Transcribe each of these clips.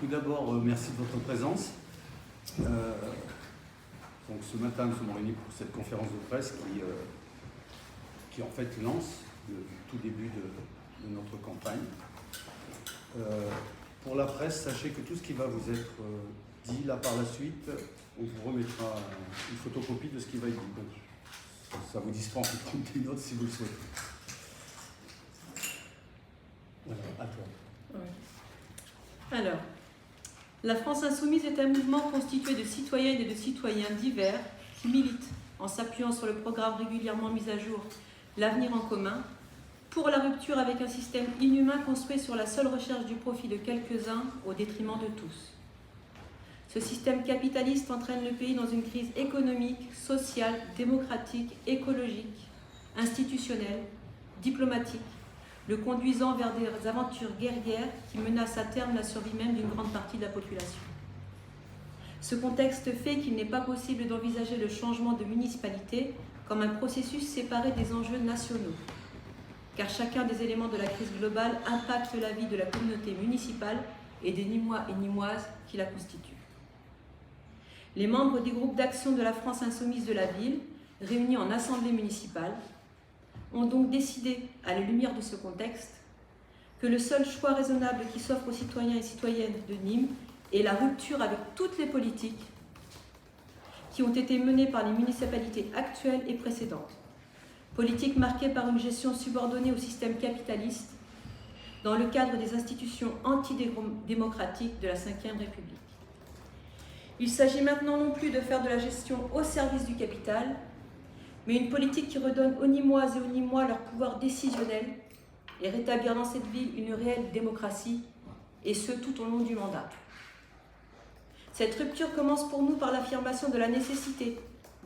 Tout d'abord, merci de votre présence. Donc ce matin, nous sommes réunis pour cette conférence de presse qui en fait lance le tout début de notre campagne. Pour la presse, sachez que tout ce qui va vous être dit là par la suite, on vous remettra une photocopie de ce qui va être dit. Donc, ça vous dispense de prendre des notes si vous le souhaitez. Voilà, à toi. Oui. Alors, la France Insoumise est un mouvement constitué de citoyennes et de citoyens divers qui militent en s'appuyant sur le programme régulièrement mis à jour L'Avenir en commun pour la rupture avec un système inhumain construit sur la seule recherche du profit de quelques-uns au détriment de tous. Ce système capitaliste entraîne le pays dans une crise économique, sociale, démocratique, écologique, institutionnelle, diplomatique, le conduisant vers des aventures guerrières qui menacent à terme la survie même d'une grande partie de la population. Ce contexte fait qu'il n'est pas possible d'envisager le changement de municipalité comme un processus séparé des enjeux nationaux, car chacun des éléments de la crise globale impacte la vie de la communauté municipale et des Nîmois et Nîmoises qui la constituent. Les membres des groupes d'action de la France Insoumise de la ville, réunis en assemblée municipale, ont donc décidé, à la lumière de ce contexte, que le seul choix raisonnable qui s'offre aux citoyens et citoyennes de Nîmes est la rupture avec toutes les politiques qui ont été menées par les municipalités actuelles et précédentes. Politiques marquées par une gestion subordonnée au système capitaliste dans le cadre des institutions antidémocratiques de la Ve République. Il s'agit maintenant non plus de faire de la gestion au service du capital, mais une politique qui redonne aux Nîmoises et aux Nîmois leur pouvoir décisionnel et rétablir dans cette ville une réelle démocratie, et ce tout au long du mandat. Cette rupture commence pour nous par l'affirmation de la nécessité,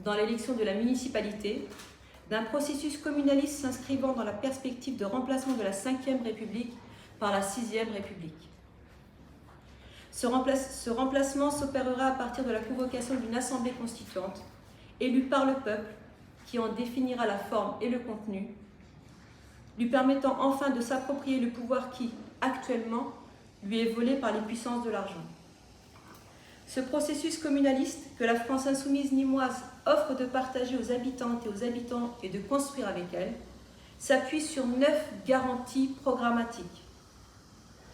dans l'élection de la municipalité, d'un processus communaliste s'inscrivant dans la perspective de remplacement de la Ve République par la VIe République. Ce remplacement s'opérera à partir de la convocation d'une assemblée constituante, élue par le peuple, qui en définira la forme et le contenu, lui permettant enfin de s'approprier le pouvoir qui, actuellement, lui est volé par les puissances de l'argent. Ce processus communaliste que la France Insoumise nîmoise offre de partager aux habitantes et aux habitants et de construire avec elles s'appuie sur 9 garanties programmatiques,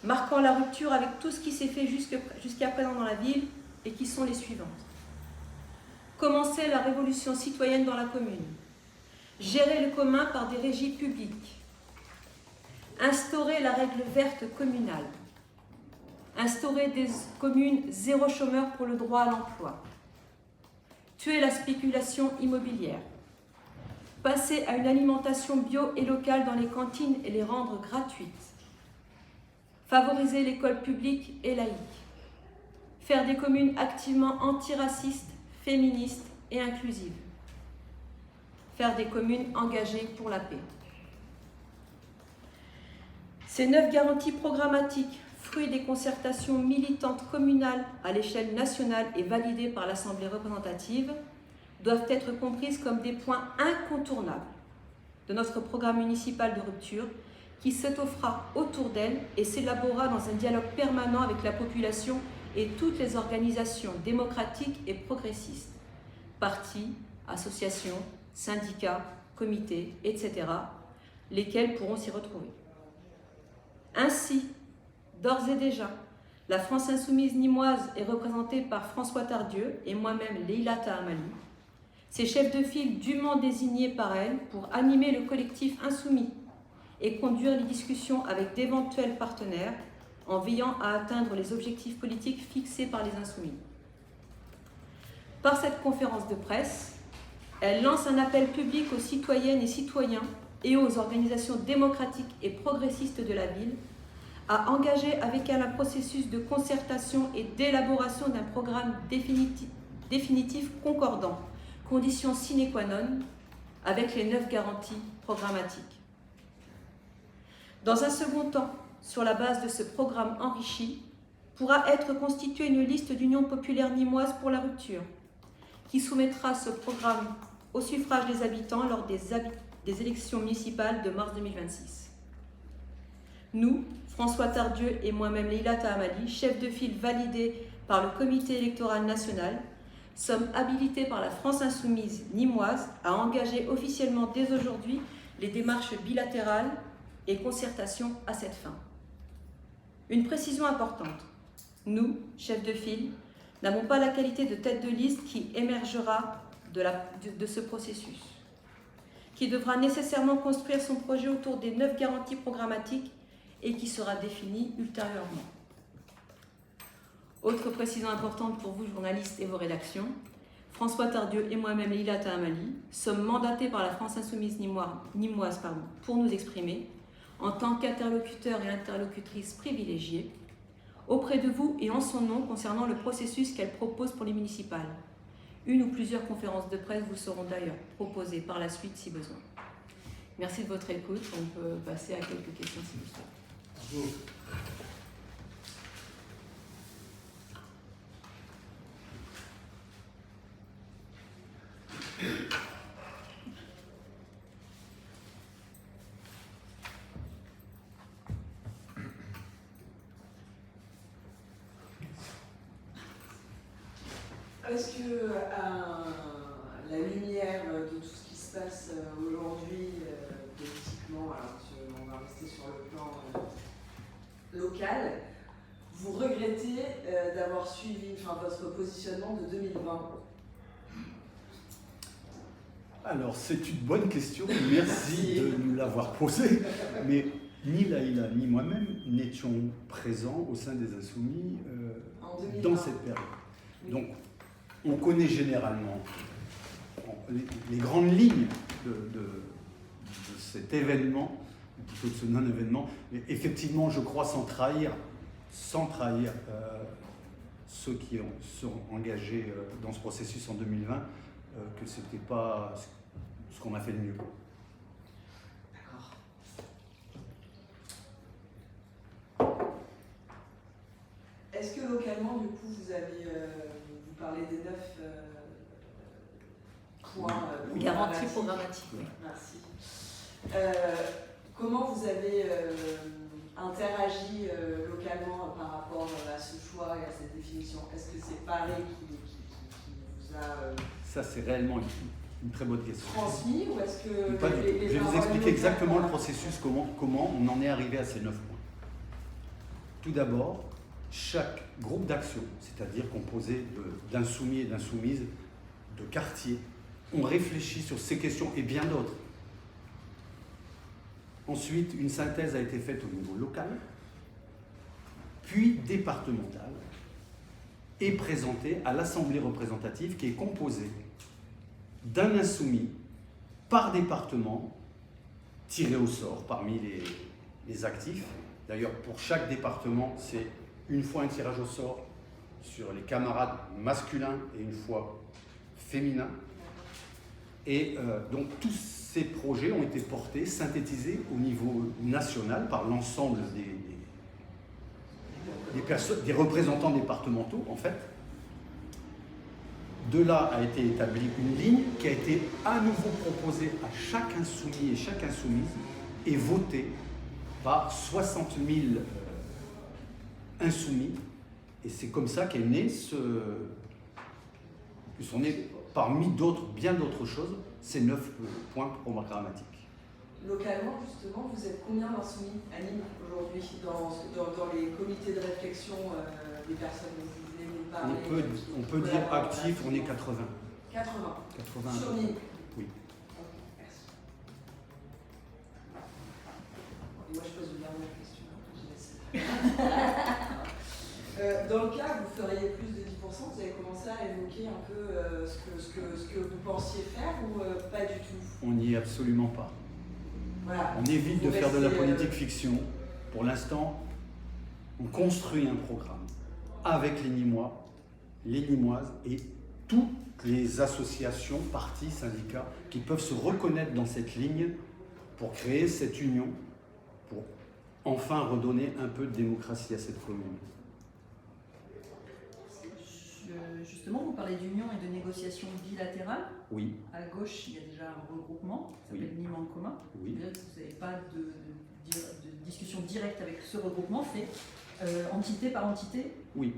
marquant la rupture avec tout ce qui s'est fait jusqu'à présent dans la ville et qui sont les suivantes. Commencer la révolution citoyenne dans la commune, gérer le commun par des régies publiques, instaurer la règle verte communale, instaurer des communes zéro chômeur pour le droit à l'emploi, tuer la spéculation immobilière, passer à une alimentation bio et locale dans les cantines et les rendre gratuites, favoriser l'école publique et laïque, faire des communes activement antiracistes, féministes et inclusives, faire des communes engagées pour la paix. Ces 9 garanties programmatiques, fruits des concertations militantes communales à l'échelle nationale et validées par l'Assemblée représentative, doivent être comprises comme des points incontournables de notre programme municipal de rupture qui s'étoffera autour d'elle et s'élaborera dans un dialogue permanent avec la population et toutes les organisations démocratiques et progressistes, partis, associations, syndicats, comités, etc., lesquels pourront s'y retrouver. Ainsi, d'ores et déjà, la France Insoumise nîmoise est représentée par François Tardieu et moi-même Leïla Tahamali, ses chefs de file dûment désignés par elle pour animer le collectif Insoumis et conduire les discussions avec d'éventuels partenaires en veillant à atteindre les objectifs politiques fixés par les Insoumis. Par cette conférence de presse, elle lance un appel public aux citoyennes et citoyens et aux organisations démocratiques et progressistes de la ville à engager avec elle un processus de concertation et d'élaboration d'un programme définitif concordant, condition sine qua non, avec les 9 garanties programmatiques. Dans un second temps, sur la base de ce programme enrichi, pourra être constituée une liste d'union populaire nîmoise pour la rupture, qui soumettra ce programme au suffrage des habitants lors des élections municipales de mars 2026. Nous, François Tardieu et moi-même Leïla Tahamali, chef de file validé par le comité électoral national, sommes habilités par la France insoumise nîmoise à engager officiellement dès aujourd'hui les démarches bilatérales et concertations à cette fin. Une précision importante. Nous, chefs de file, n'avons pas la qualité de tête de liste qui émergera de ce processus, qui devra nécessairement construire son projet autour des 9 garanties programmatiques et qui sera défini ultérieurement. Autre précision importante pour vous, journalistes et vos rédactions, François Tardieu et moi-même, Leïla Tahamali, sommes mandatés par la France insoumise nîmoise pour nous exprimer en tant qu'interlocuteurs et interlocutrices privilégiés auprès de vous et en son nom concernant le processus qu'elle propose pour les municipales. Une ou plusieurs conférences de presse vous seront d'ailleurs proposées par la suite si besoin. Merci de votre écoute. On peut passer à quelques questions si vous le souhaitez. Est-ce que, à la lumière de tout ce qui se passe aujourd'hui politiquement, alors on va rester sur le plan local, vous regrettez d'avoir suivi votre positionnement de 2020? Alors, c'est une bonne question. Merci de nous l'avoir posée. Mais ni Leïla ni moi-même n'étions présents au sein des Insoumis dans cette période. Donc, on connaît généralement les grandes lignes de cet événement, ou plutôt de ce non-événement. Mais effectivement, je crois sans trahir ceux qui sont engagés dans ce processus en 2020, que ce n'était pas ce qu'on a fait de mieux. D'accord. Est-ce que localement, du coup, vous avez... vous parlez des 9 points Garantie programmatique. Oui. Merci. Comment vous avez interagi localement par rapport à ce choix et à cette définition? Est-ce que c'est Paris qui vous a Ça, c'est réellement une très bonne question. transmis, ou est-ce que Pas du tout. Je vais vous expliquer locales, exactement le processus, comment on en est arrivé à ces 9 points. Tout d'abord, chaque groupe d'action, c'est-à-dire composé d'insoumis et d'insoumises, de quartiers, ont réfléchi sur ces questions et bien d'autres. Ensuite, une synthèse a été faite au niveau local, puis départemental, et présentée à l'Assemblée représentative qui est composée d'un insoumis par département, tiré au sort parmi les actifs. D'ailleurs, pour chaque département, c'est une fois un tirage au sort sur les camarades masculins et une fois féminins. Et donc tous ces projets ont été portés, synthétisés au niveau national par l'ensemble des représentants départementaux, en fait. De là a été établie une ligne qui a été à nouveau proposée à chaque insoumis et chaque insoumise et votée par 60 000 insoumis. Et c'est comme ça qu'est né que sont nés, parmi d'autres, bien d'autres choses, ces 9 points programmatiques. Localement, justement, vous êtes combien d'insoumis à Nîmes aujourd'hui dans les comités de réflexion des personnes dont vous venez nous parler? On peut dire actifs, on est 80. 80 sur Nîmes? Oui. Ok, merci. Et moi, je pose une dernière question. Dans le cas où vous feriez plus de 10%, vous avez commencé à évoquer un peu ce que vous pensiez faire, ou pas du tout? On n'y est absolument pas. Voilà. On évite de faire de la politique fiction. Pour l'instant, on construit un programme avec les Nîmois, les Nîmoises et toutes les associations, partis, syndicats qui peuvent se reconnaître dans cette ligne pour créer cette union, pour enfin redonner un peu de démocratie à cette commune. Justement, vous parlez d'union et de négociations bilatérales. Oui. À gauche, il y a déjà un regroupement qui s'appelle Oui. Nîmes en commun. Oui. Vous n'avez pas discussion directe avec ce regroupement, c'est entité par entité, Oui.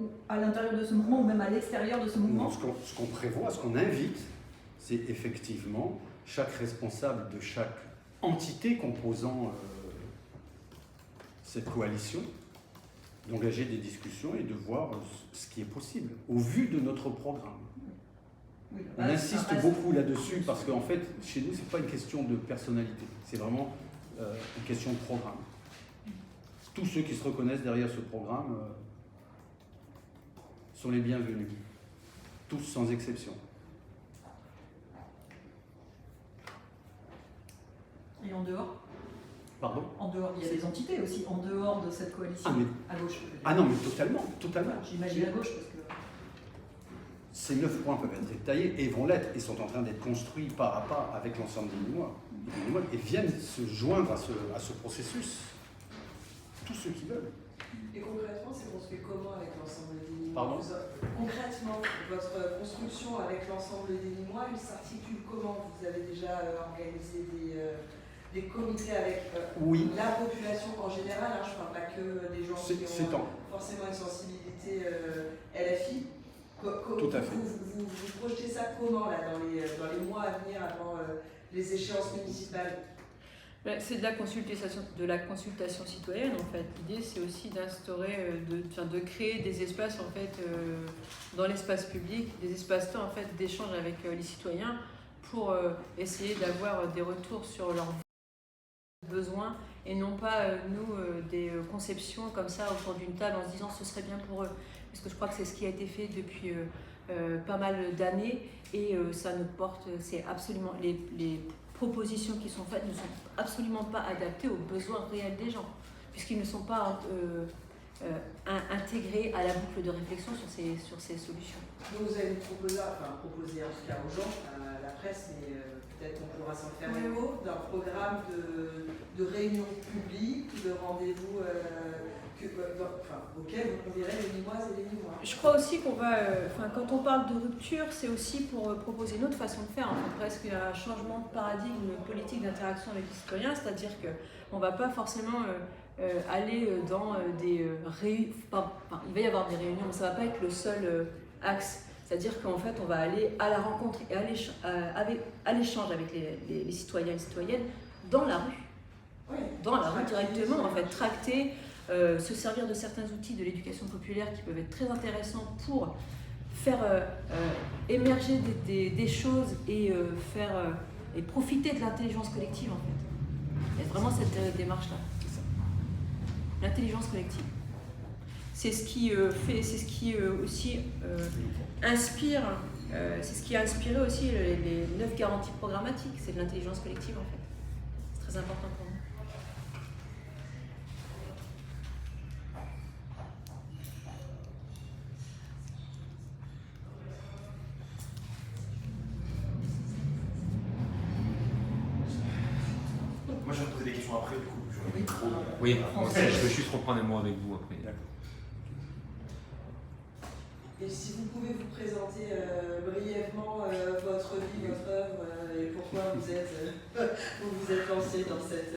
ou à l'intérieur de ce mouvement ou même à l'extérieur de ce mouvement. Non, ce qu'on prévoit, ce qu'on invite, c'est effectivement chaque responsable de chaque entité composant cette coalition d'engager des discussions et de voir ce qui est possible au vu de notre programme. Oui, On insiste beaucoup là-dessus parce qu'en fait, chez nous, ce n'est pas une question de personnalité, c'est vraiment une question de programme. Tous ceux qui se reconnaissent derrière ce programme sont les bienvenus, tous sans exception. Et en dehors? Pardon? En dehors, il y a des entités aussi, en dehors de cette coalition, à gauche. Ah non, mais totalement, totalement. J'imagine à gauche parce que... Ces 9 points peuvent être détaillés et vont l'être, et sont en train d'être construits pas à pas avec l'ensemble des Nîmois. Et viennent se joindre à ce processus. Tous ceux qui veulent. Et concrètement, c'est construit comment avec l'ensemble des Nîmois? Pardon? Concrètement, votre construction avec l'ensemble des Nîmois, elle s'articule comment? Vous avez déjà organisé des comités avec Oui. la population en général, hein, je ne parle pas que des gens qui ont forcément une sensibilité LFI. Tout à fait. Vous projetez ça comment là, dans les mois à venir avant les échéances municipales? C'est de la consultation citoyenne en fait. L'idée c'est aussi d'instaurer, de créer des espaces en fait dans l'espace public, des espaces-temps en fait d'échange avec les citoyens pour essayer d'avoir des retours sur leurs besoins et non pas des conceptions comme ça autour d'une table en se disant ce serait bien pour eux. Parce que je crois que c'est ce qui a été fait depuis pas mal d'années et ça ne porte, c'est absolument les propositions qui sont faites ne sont absolument pas adaptées aux besoins réels des gens, puisqu'ils ne sont pas intégrés à la boucle de réflexion sur ces solutions. Donc vous allez proposer en tout cas aux gens, à la presse, mais peut-être qu'on pourra s'en faire écho, d'un programme de réunion publique, de rendez-vous auquel vous convierez les Nîmoises et les Nîmois. Je crois aussi qu'on va, quand on parle de rupture, c'est aussi pour proposer une autre façon de faire, presque un changement de paradigme politique d'interaction avec les citoyens, c'est-à-dire qu'on ne va pas forcément aller dans des réunions, il va y avoir des réunions, mais ça ne va pas être le seul axe, c'est-à-dire qu'en fait on va aller à la rencontre et à l'échange avec les citoyens et citoyennes dans la rue. Oui, dans la rue directement, en fait, tracter, se servir de certains outils de l'éducation populaire qui peuvent être très intéressants pour faire émerger des choses et et profiter de l'intelligence collective en fait. Il y a vraiment cette démarche-là. L'intelligence collective. C'est ce qui aussi inspire, c'est ce qui a inspiré aussi les 9 garanties programmatiques, c'est de l'intelligence collective en fait. C'est très important pour nous. Moi, je vais poser des questions après, du coup. Oui, je veux juste reprendre un mot avec vous après. Et si vous pouvez vous présenter brièvement votre vie, votre œuvre et pourquoi vous êtes lancé dans cette